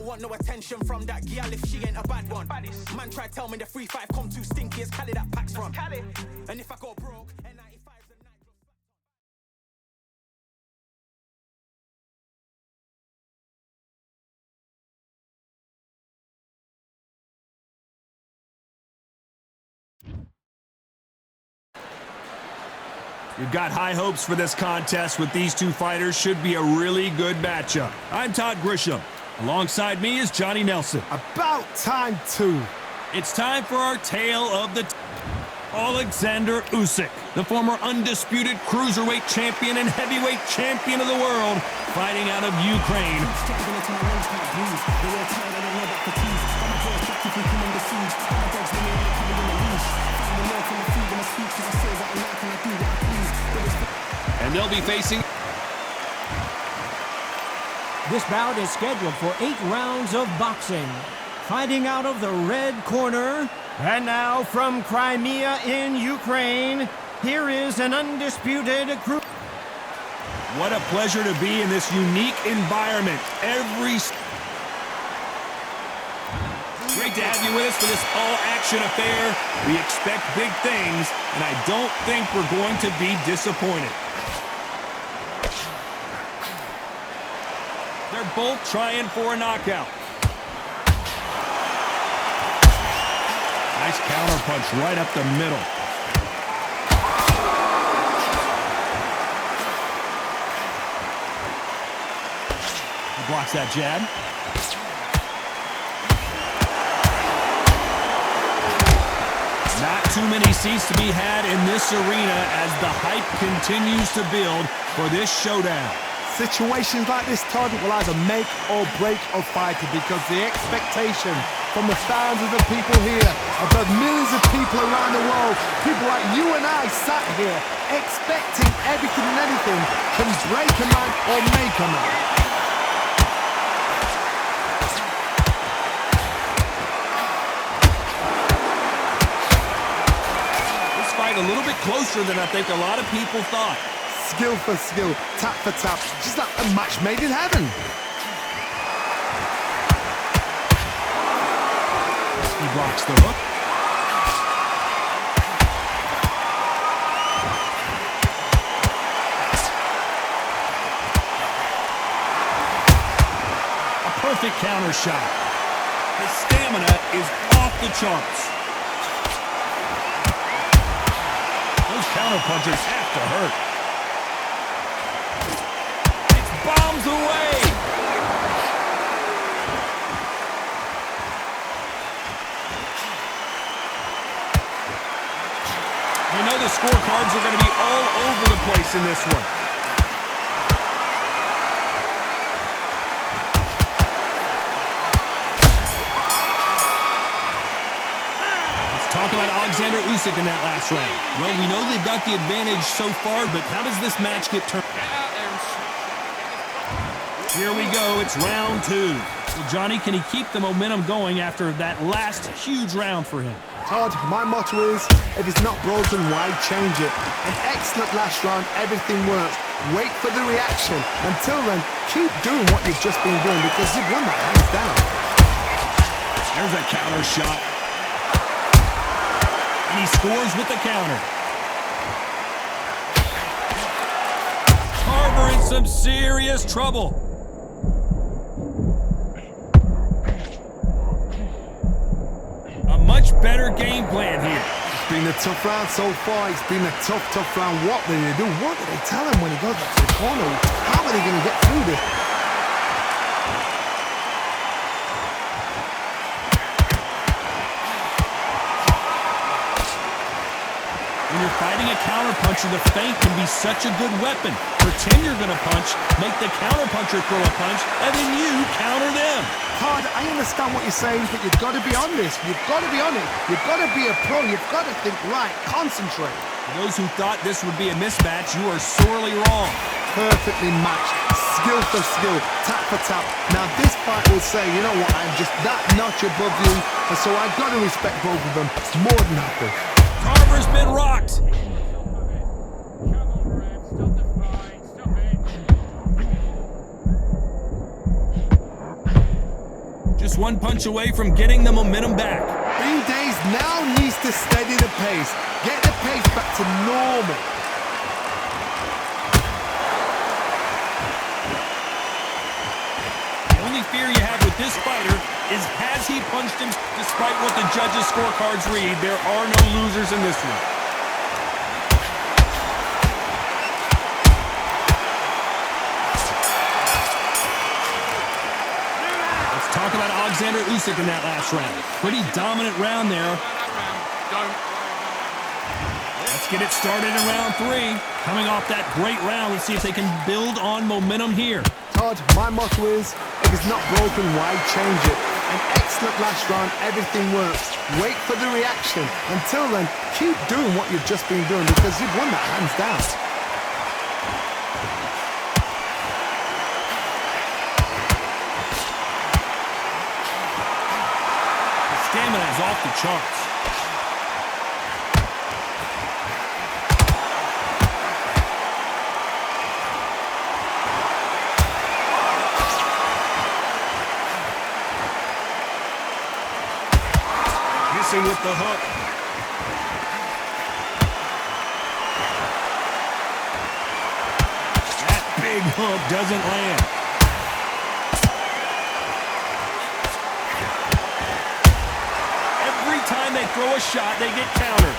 Want no attention from that gal if she ain't a bad one. Man try tell me the 3-5 come too stinky as Cali that packs from. And if I go broke, N95's the night. We've got high hopes for this contest with these two fighters. Should be a really good matchup. I'm Todd Grisham. Alongside me is Johnny Nelson. About time, too. It's time for our tale of the Alexander Usyk, the former undisputed cruiserweight champion and heavyweight champion of the world, fighting out of Ukraine. And they'll be facing... This bout is scheduled for 8 rounds of boxing. Fighting out of the red corner, and now from Crimea in Ukraine, here is an undisputed group. What a pleasure to be in this unique environment. Great to have you with us for this all-action affair. We expect big things, and I don't think we're going to be disappointed. They're both trying for a knockout. Nice counter punch right up the middle. He blocks that jab. Not too many seats to be had in this arena as the hype continues to build for this showdown. Situations like this, Todd, will either make or break a fighter because the expectation from the thousands of people here, of the millions of people around the world, people like you and I sat here expecting everything and anything can break a man or make a man. This fight a little bit closer than I think a lot of people thought. Skill for skill, tap for tap, just like a match made in heaven. He blocks the hook. A perfect counter shot. His stamina is off the charts. Those counter punches have to hurt. Bombs away! You know the scorecards are going to be all over the place in this one. Let's talk about Alexander Usyk in that last round. Well, we know they've got the advantage so far, but how does this match get turned? Here we go, it's round 2. So Johnny, can he keep the momentum going after that last huge round for him? Todd, my motto is, if it's not broken, why change it? An excellent last round, everything works. Wait for the reaction. Until then, keep doing what you've just been doing because you've won that hands down. There's a counter shot. And he scores with the counter. Carver in some serious trouble. Much better game plan here. It's been a tough round so far. It's been a tough round. What do they do? What do they tell him when he goes back to the corner? How are they going to get through this? When you're fighting a counterpuncher, the feint can be such a good weapon. Pretend you're going to punch, make the counterpuncher throw a punch, and then you counter them. Todd, I understand what you're saying, but you've got to be on this. You've got to be on it. You've got to be a pro. You've got to think right. Concentrate. For those who thought this would be a mismatch, you are sorely wrong. Perfectly matched. Skill for skill. Tap for tap. Now this fight will say, you know what, I'm just that notch above you, and so I've got to respect both of them more than happy. Carver's been rocked. Just one punch away from getting the momentum back. Bean Days now needs to steady the pace, get the pace back to normal. The only fear you have with this fighter is has he punched him? Despite what the judges' scorecards read, there are no losers in this one. Talk about Alexander Usyk in that last round. Pretty dominant round there. Let's get it started in round 3. Coming off that great round, let's see if they can build on momentum here. Todd, my motto is, if it's not broken, why change it? An excellent last round, everything works. Wait for the reaction. Until then, keep doing what you've just been doing because you've won that hands down. Stamina is off the charts. Missing with the hook. That big hook doesn't land. Every time they throw a shot, they get countered.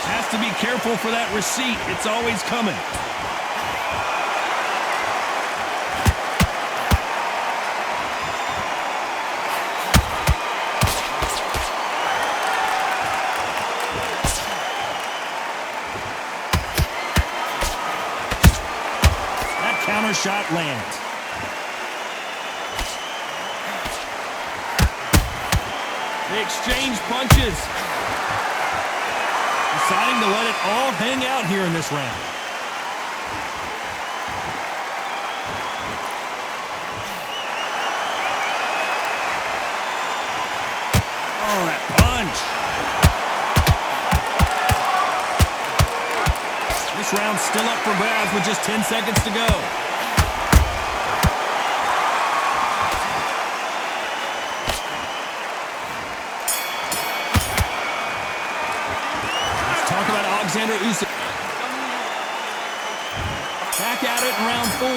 Has to be careful for that receipt. It's always coming. That counter shot lands. They exchange punches. Deciding to let it all hang out here in this round. Oh, that punch. This round's still up for grabs with just 10 seconds to go. Alexander Usyk. Back at it in round 4.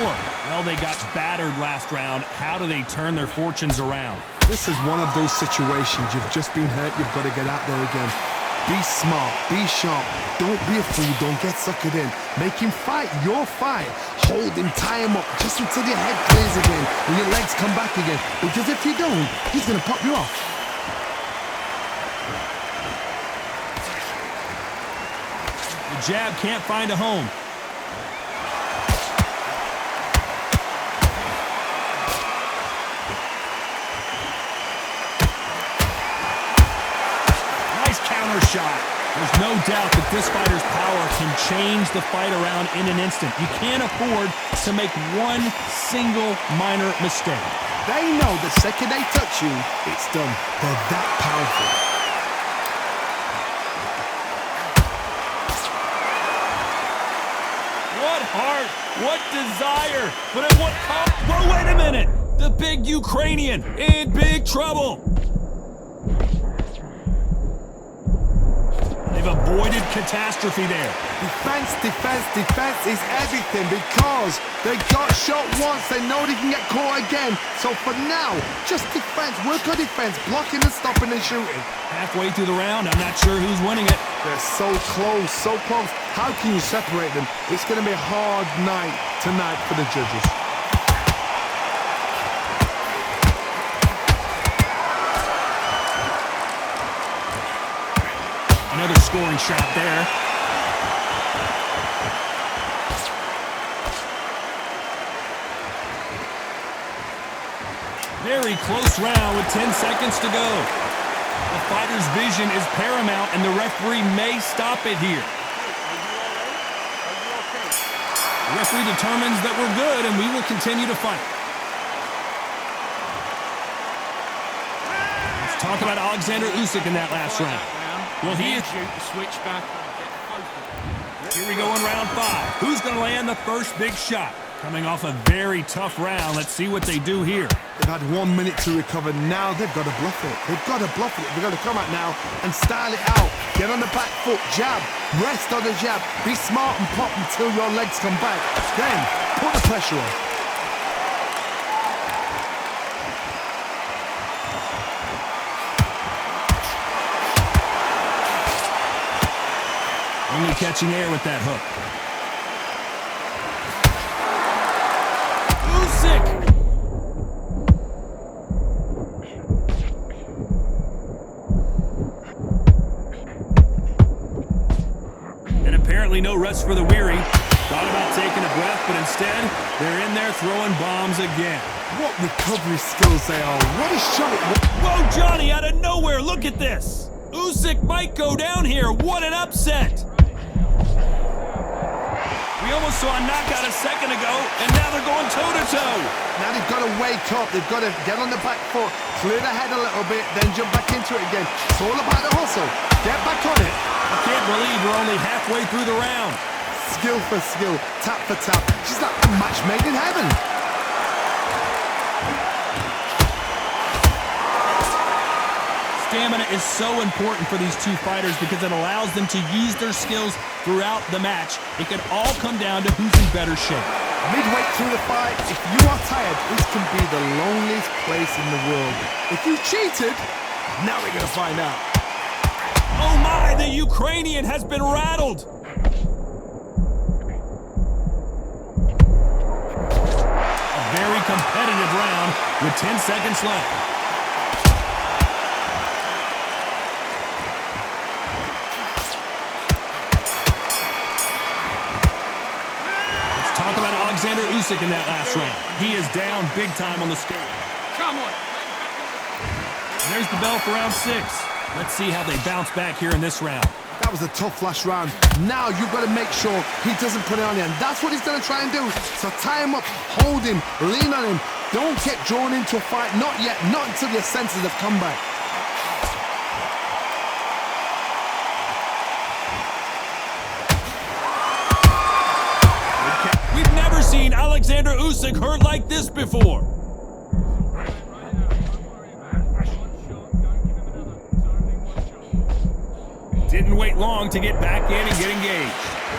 Well, they got battered last round. How do they turn their fortunes around? This is one of those situations. You've just been hurt. You've got to get out there again. Be smart. Be sharp. Don't be a fool. Don't get suckered in. Make him fight your fight. Hold him. Tie him up just until your head clears again and your legs come back again. Because if you don't, he's going to pop you off. Jab can't find a home. Nice counter shot. There's no doubt that this fighter's power can change the fight around in an instant. You can't afford to make one single minor mistake. They know the second they touch you, it's done. They're that powerful. Heart, what desire, but at what cost? Whoa, wait a minute! The big Ukrainian in big trouble. They've avoided catastrophe there. Defense, defense, defense is everything because they got shot once. They know they can get caught again. So for now, just defense. Work on defense, blocking and stopping and shooting. Halfway through the round, I'm not sure who's winning it. They're so close, so close. How can you separate them? It's going to be a hard night tonight for the judges. Another scoring shot there. Very close round with 10 seconds to go. The fighter's vision is paramount, and the referee may stop it here. The referee determines that we're good, and we will continue to fight. Let's talk about Alexander Usyk in that last round. Well, he is... Switch back. Here we go in round 5. Who's going to land the first big shot? Coming off a very tough round, let's see what they do here. They've had 1 minute to recover. Now they've got to bluff it. They've got to bluff it. They've got to come out now and style it out. Get on the back foot, jab, rest on the jab. Be smart and pop until your legs come back. Then put the pressure on. Only catching air with that hook. Usyk! And apparently no rest for the weary. Thought about taking a breath, but instead, they're in there throwing bombs again. What recovery skills they are. What a shot it was. Whoa, Johnny, out of nowhere, look at this. Usyk might go down here. What an upset. We almost saw a knockout a second ago, and now they're going toe-to-toe. Now they've got to wake up. They've got to get on the back foot, clear the head a little bit, then jump back into it again. It's all about the hustle. Get back on it. I can't believe we're only halfway through the round. Skill for skill, tap for tap. She's like a match made in heaven. Stamina is so important for these two fighters because it allows them to use their skills throughout the match. It can all come down to who's in better shape. Midway through the fight, if you are tired, this can be the loneliest place in the world. If you cheated, now we're going to find out. Oh my, the Ukrainian has been rattled. A very competitive round with 10 seconds left. Talk about Alexander Usyk in that last round. He is down big time on the scale. Come on. And there's the bell for round 6. Let's see how they bounce back here in this round. That was a tough last round. Now you've got to make sure he doesn't put it on you, and that's what he's going to try and do. So tie him up, hold him, lean on him. Don't get drawn into a fight. Not yet. Not until your senses have come back. We've never seen Alexander Usyk hurt like this before. Didn't wait long to get back in and get engaged.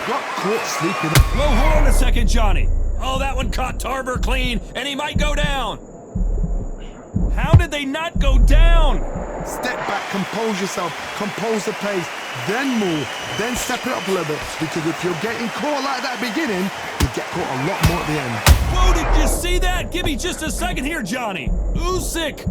Got caught sleeping. Whoa, hold on a second, Johnny. Oh, that one caught Tarver clean, and he might go down. How did they not go down? Step back, compose yourself, compose the pace, then move, then step it up a little bit. Because if you're getting caught like that at the beginning, you get caught a lot more at the end. Whoa, did you see that? Give me just a second here, Johnny. Usyk.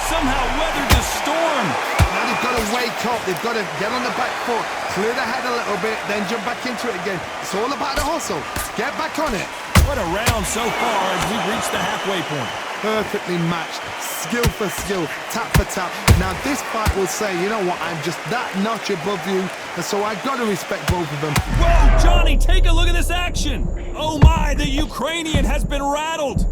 Somehow weathered the storm. Now they've got to wake up. They've got to get on the back foot, clear the head a little bit, then jump back into it again. It's all about the hustle. Get back on it. What a round so far as we've reached the halfway point. Perfectly matched, skill for skill, tap for tap. Now this fight will say, you know what, I'm just that notch above you, and so I've got to respect both of them. Whoa, Johnny, take a look at this action. Oh my, the Ukrainian has been rattled.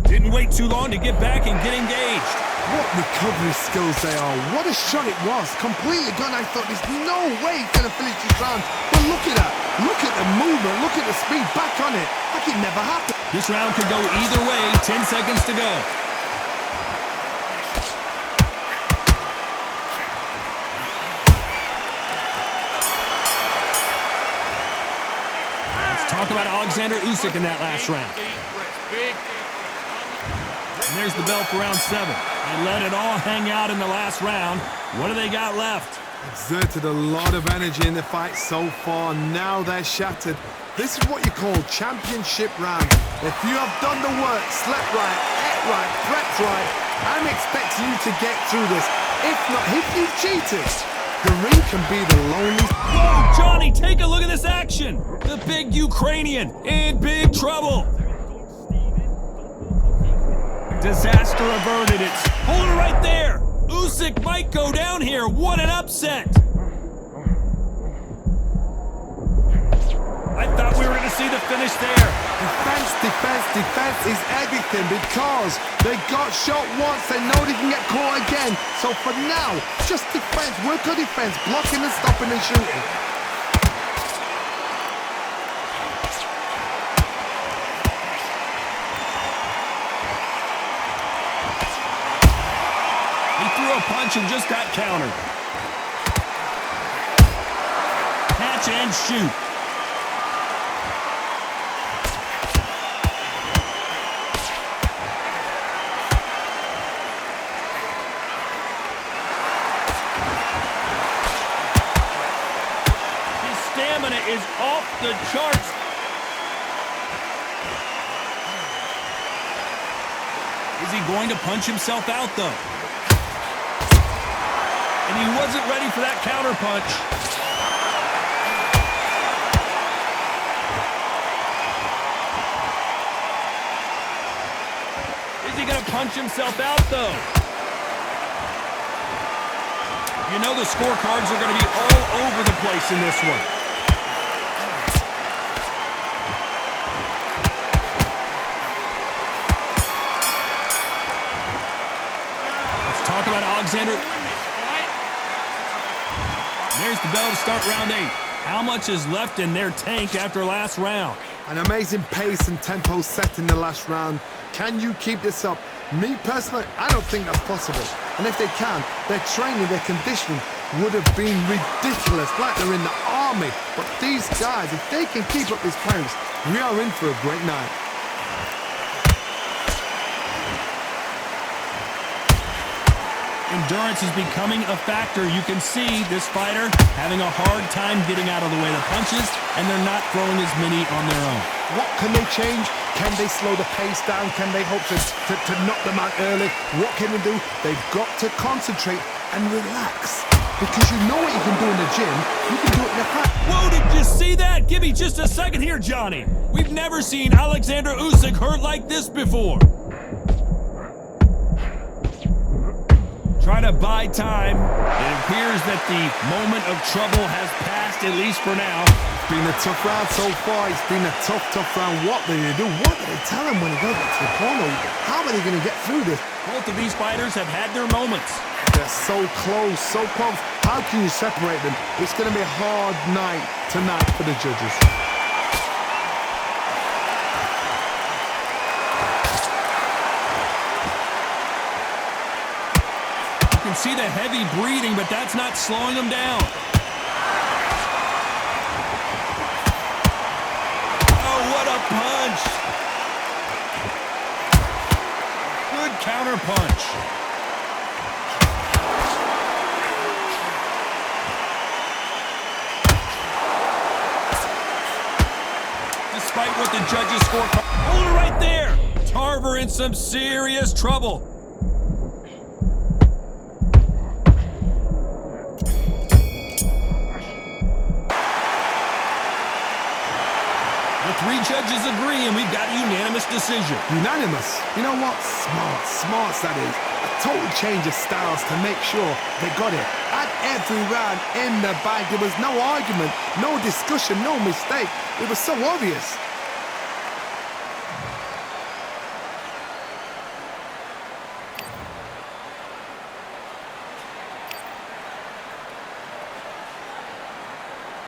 Didn't wait too long to get back and get engaged. What recovery skills they are. What a shot it was. Completely gone. I thought there's no way he's going to finish this round. But look at that. Look at the movement. Look at the speed. Back on it. Like it never happened. This round could go either way. 10 seconds to go. Let's talk about Alexander Usyk in that last round. And there's the bell for round 7. They let it all hang out in the last round. What do they got left? Exerted a lot of energy in the fight so far. Now they're shattered. This is what you call championship round. If you have done the work, slept right, ate right, prepped right, I'm expecting you to get through this. If not, if you cheated, the ring can be the loneliest. Whoa, Johnny, take a look at this action. The big Ukrainian in big trouble. Disaster averted. It's hold it right there. Usyk might go down here. What an upset. I thought we were going to see the finish there. Defense, defense, defense is everything because they got shot once, they know they can get caught again. So for now, just defense, work on defense, blocking and stopping and shooting. He threw a punch and just got countered. Catch and shoot. Stamina is off the charts. Is he going to punch himself out, though? And he wasn't ready for that counter punch. Is he going to punch himself out, though? You know the scorecards are going to be all over the place in this one. Talk about Alexander. There's the bell to start round 8. How much is left in their tank after last round? An amazing pace and tempo set in the last round. Can you keep this up? Me personally, I don't think that's possible. And if they can, their training, their conditioning would have been ridiculous, like they're in the army. But these guys, if they can keep up this pace, we are in for a great night. Endurance is becoming a factor. You can see this fighter having a hard time getting out of the way of the punches, and they're not throwing as many on their own. What can they change? Can they slow the pace down? Can they hope to knock them out early? What can they do? They've got to concentrate and relax. Because you know what you can do in the gym, you can do it in the practice. Whoa, did you see that? Give me just a second here, Johnny. We've never seen Alexander Usyk hurt like this before. Try to buy time. It appears that the moment of trouble has passed, at least for now. It's been a tough round so far. It's been a tough round. What do they do? What do they tell them when they go back to the corner? How are they going to get through this? Both of these fighters have had their moments. They're so close, so close. How can you separate them? It's going to be a hard night tonight for the judges. You can see the heavy breathing, but that's not slowing them down. Oh, what a punch! Good counter punch. Despite what the judges score, hold it right there. Tarver in some serious trouble. Three judges agree, and we've got a unanimous decision. Unanimous? You know what? Smart that is. A total change of styles to make sure they got it. At every round in the bag, there was no argument, no discussion, no mistake. It was so obvious.